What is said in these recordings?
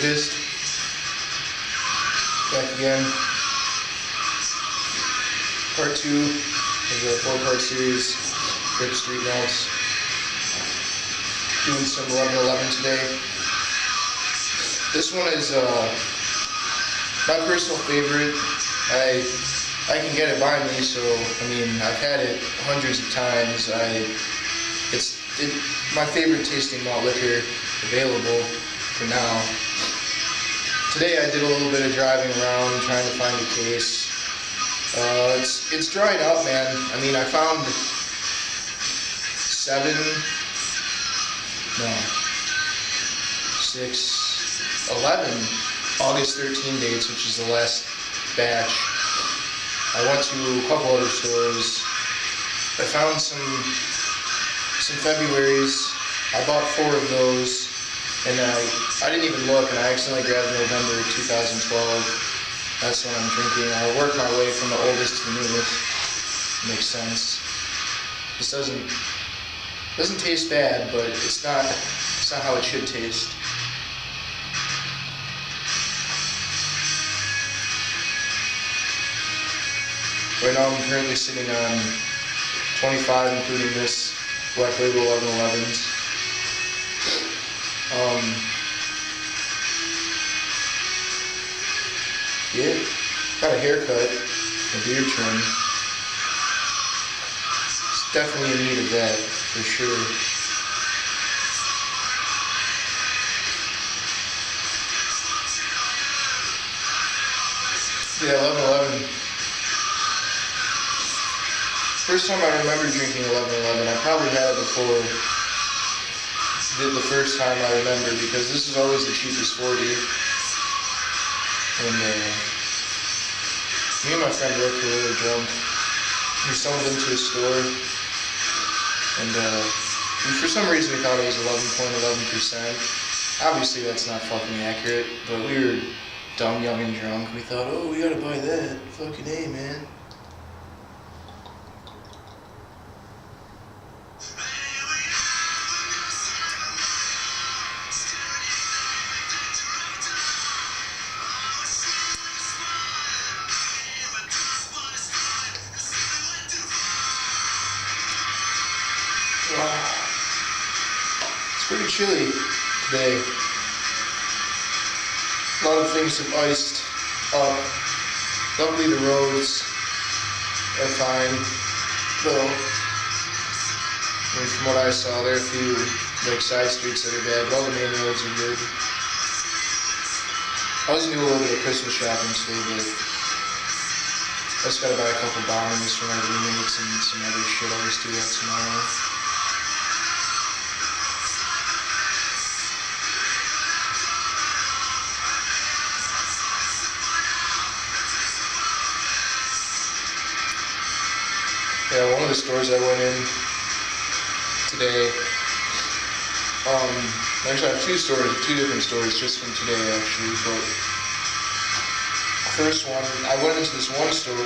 Dist. Back again. Part 2 of the 4-part series, Rip Street Malts. Doing some 1111 today. This one is my personal favorite. I can get it by me, so I mean I've had it hundreds of times. It's my favorite tasting malt liquor available for now. Today I did a little bit of driving around trying to find a case. It's dried up, man. I mean, I found 11 August 13 dates, which is the last batch. I went to a couple other stores. I found some Februaries. I bought 4 of those, and I didn't even look, and I accidentally grabbed November 2012. That's what I'm drinking. I'll work my way from the oldest to the newest. Makes sense. This doesn't taste bad, but it's not how it should taste. Right now I'm currently sitting on 25, including this Black Label 1111s. Yeah, got a haircut, a beard trim. It's definitely in need of that, for sure. Yeah, 1111. First time I remember drinking 1111, I probably had it before. The first time I remember, because this is always the cheapest 40. And me and my friend Rick were really drunk. We stumbled into a store, and for some reason we thought it was 11.11%. Obviously that's not fucking accurate, but we were dumb, young, and drunk. We thought, oh, we gotta buy that. Fucking A, man. It's pretty chilly today. A lot of things have iced up. Luckily the roads are fine, though. I mean, from what I saw, there are a few like side streets that are bad, but all the main roads are good. I was gonna do a little bit of Christmas shopping today, but I just gotta buy a couple bombs for my roommates and some other shit. I'll just do that tomorrow. Yeah, one of the stores I went in today, actually I have two different stores just from today actually, but first one, I went into this one store,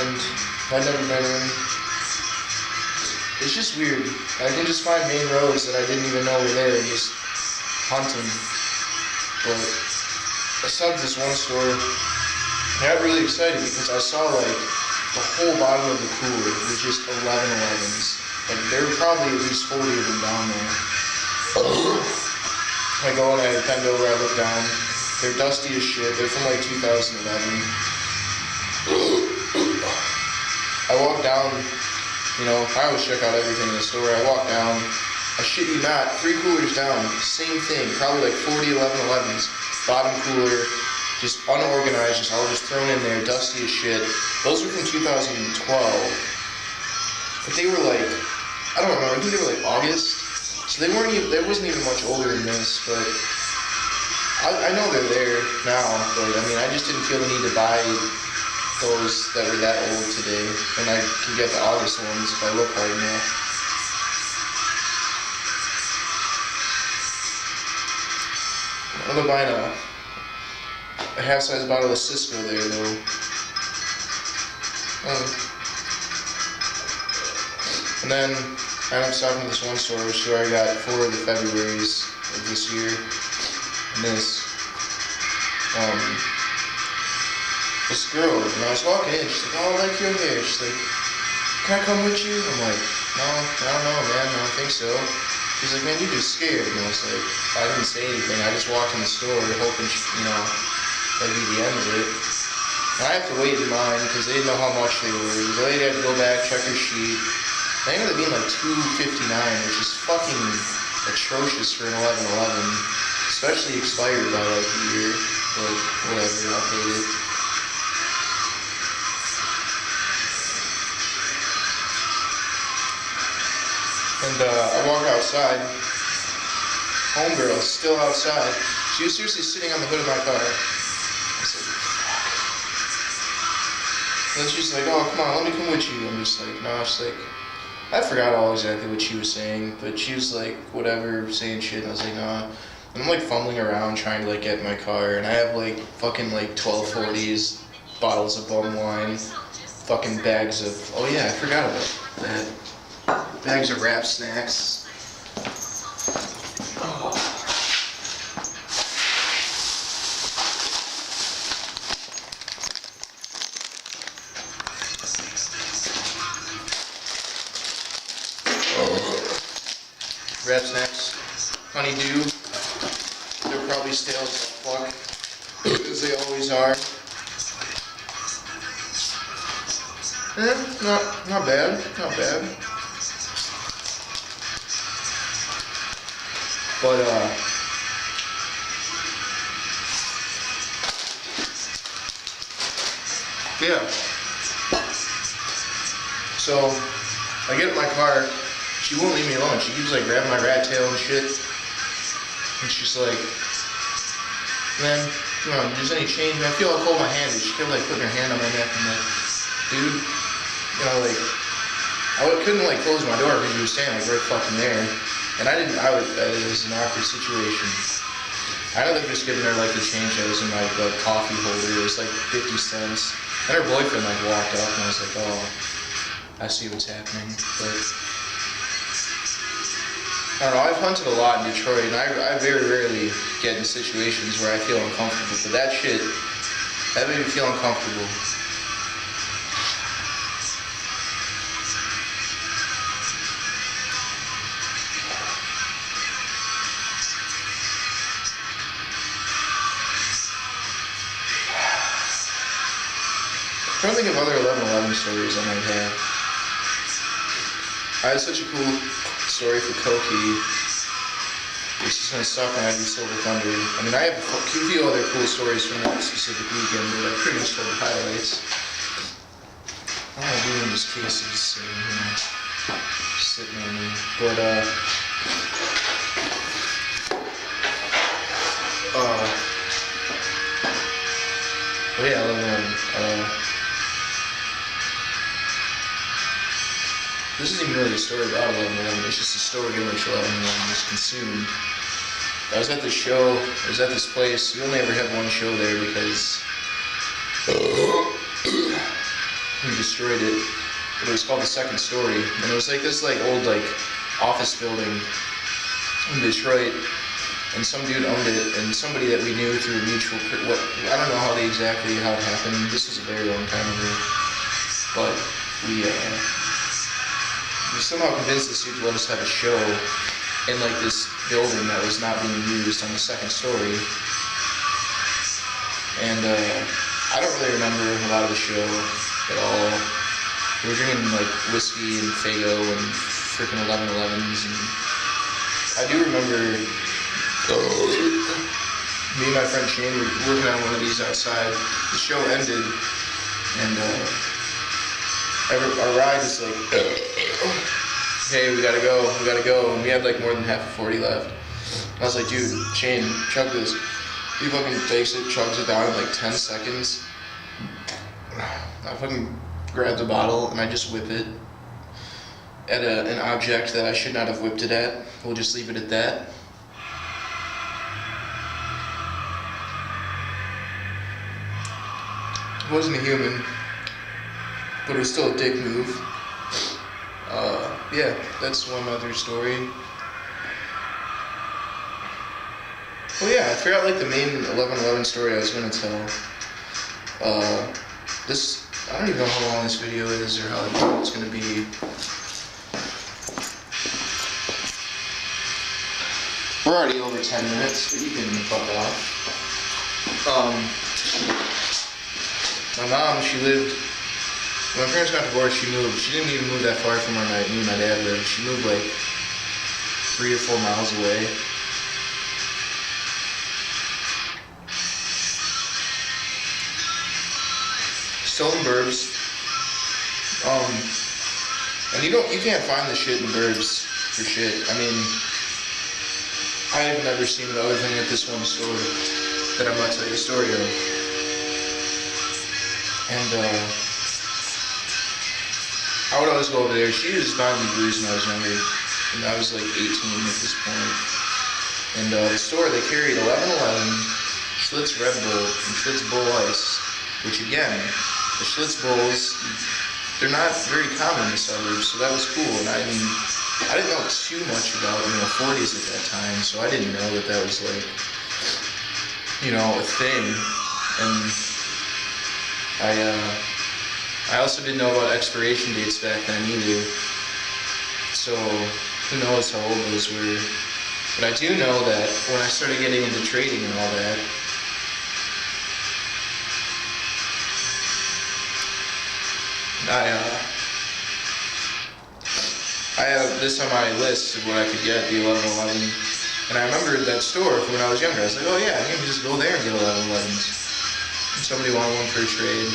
and I'd never been in. It's just weird. I can just find main roads that I didn't even know were there and just hunt them. But I saw this one store, and I got really excited because I saw like the whole bottom of the cooler was just 1111s. Like there were probably at least 40 of them down there. I go and I bend over, I look down. They're dusty as shit. They're from like 2011. I walk down, you know, I always check out everything in the store. I walk down, I shit you not, 3 coolers down, same thing, probably like 40 1111s. Bottom cooler, just unorganized, just all just thrown in there, dusty as shit. Those were from 2012. But they were like, I don't remember, I think they were like August. So they wasn't even much older than this, but I know they're there now, but I mean, I just didn't feel the need to buy those that were that old today, and I can get the August ones if I look hard enough. I'm buying a half-size bottle of Cisco there, though. And then I ended up stopping at this one store, which is where I got 4 of the Februaries of this year. And this girl, when I was walking in, she's like, oh, I like your hair. She's like, can I come with you? I'm like, no, I don't know, man, I don't think so. She's like, man, you're just scared. And I was like, I didn't say anything. I just walked in the store hoping, that'd be the end of it. And I have to wait in line because they didn't know how much they were. The lady had to go back, check her sheet. They ended up being like $2.59, which is fucking atrocious for an 11/11. Especially expired by like a year. But whatever, I paid it. And I walk outside. Homegirl is still outside. She was seriously sitting on the hood of my car. I said, fuck. And then she's like, oh, come on, let me come with you. I'm just like, no, she's like, I forgot all exactly what she was saying, but she was like, whatever, saying shit, and I was like, nah. And I'm like fumbling around trying to like get in my car, and I have like fucking like 1240s, bottles of bum wine, fucking bags of, oh yeah, I forgot about that. Bags of wrap snacks. Oh. Wrap snacks, honeydew. They're probably stale as fuck, as they always are. Not bad, not bad. But yeah. So I get in my car. She won't leave me alone. She keeps like grabbing my rat tail and shit. And she's like, man, come on, there's any change? I feel like hold my hand. And she kept like putting her hand on my neck and like, dude, like, I couldn't like close my door because she was standing like right fucking there. And it was an awkward situation. I ended up just giving her like the change that was in my like coffee holder. It was like 50 cents. And her boyfriend like walked up and I was like, oh, I see what's happening. But I don't know, I've hunted a lot in Detroit, and I very rarely get in situations where I feel uncomfortable, but that shit, that made me feel uncomfortable. I'm trying to think of other 11/11 stories I might have. I had such a cool story for Koki. It's just gonna suck when I do Silver Thunder. I mean, I have a few other cool stories from that specific weekend, but I pretty much told the highlights. All I'm doing in this case is, sitting on me. But, oh yeah, 11/11. This isn't even really a story about 11/11, it's just a story in which 11/11 was consumed. I was at this show, I was at this place, we only ever had one show there because we destroyed it, but it was called The Second Story, and it was like this like old like office building in Detroit, and some dude owned it, and somebody that we knew through a mutual, I don't know how it happened, this was a very long time ago, but we somehow convinced this dude to let us have a show in like this building that was not being used on the second story. And I don't really remember a lot of the show at all. We were drinking like whiskey and Faygo and freaking 11/11s, and I do remember me and my friend Shane were working on one of these outside. The show ended, and our ride is like, hey, we gotta go, and we had like more than half a 40 left. And I was like, dude, Shane, chug this. He fucking takes it, chugs it down in like 10 seconds. I fucking grab the bottle and I just whip it at an object that I should not have whipped it at. We'll just leave it at that. It wasn't a human, but it was still a dick move. Yeah, that's one other story. Oh yeah, I forgot like the main 11/11 story I was gonna tell. This, I don't even know how long this video is or how long it's gonna be. We're already over 10 minutes, but you can fuck off. My mom, when my parents got divorced, she moved. She didn't even move that far from where me and my dad lived. She moved like 3 or 4 miles away. Still in burbs. And you can't find the shit in burbs for shit. I mean, I have never seen the other thing at this one store that I'm about to tell you a story of. And I would always go over there. She was buying me booze when I was younger, and I was like 18 at this point. And the store, they carried 11/11, Schlitz Red Bull, and Schlitz Bull Ice, which again, the Schlitz Bulls, they're not very common in the suburbs, so that was cool. And I mean, I didn't know too much about, 40s at that time, so I didn't know that was like, a thing. And I also didn't know about expiration dates back then either. So who knows how old those were. But I do know that when I started getting into trading and all that, I have this on my list of what I could get, the 11/11. And I remember that store from when I was younger. I was like, oh yeah, I can just go there and get 11/11s. And somebody wanted one for a trade.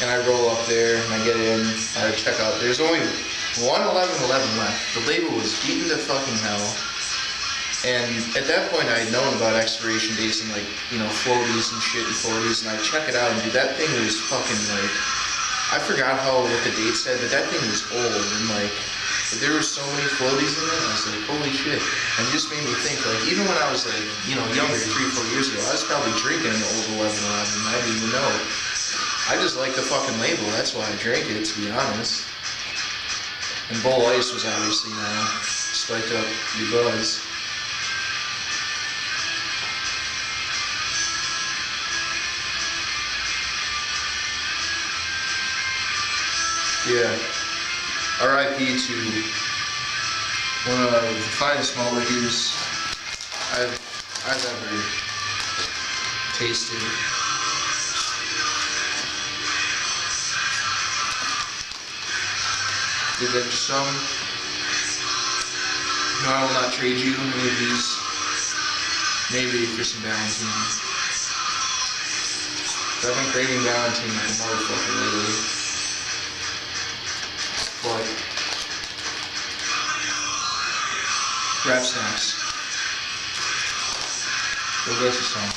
And I roll up there and I get in, I check out. There's only one 11/11 left. The label was beaten to fucking hell. And at that point I had known about expiration dates and floaties and shit and 40s. And I check it out and dude, that thing was fucking I forgot what the date said, but that thing was old and there were so many floaties in it. I was like, holy shit. And it just made me think, even when I was younger, 3-4 years ago, I was probably drinking an old 11/11 and I didn't even know it. I just like the fucking label, that's why I drank it, to be honest. And Bull Ice was obviously spiked up your buzz. Yeah. R.I.P. to one of the finest malt liquors I've ever tasted. Did that for some? No, I will not trade you any of these. Maybe for some Valentine. I've been craving Valentine like a motherfucker lately. But grab snacks. Go get you some.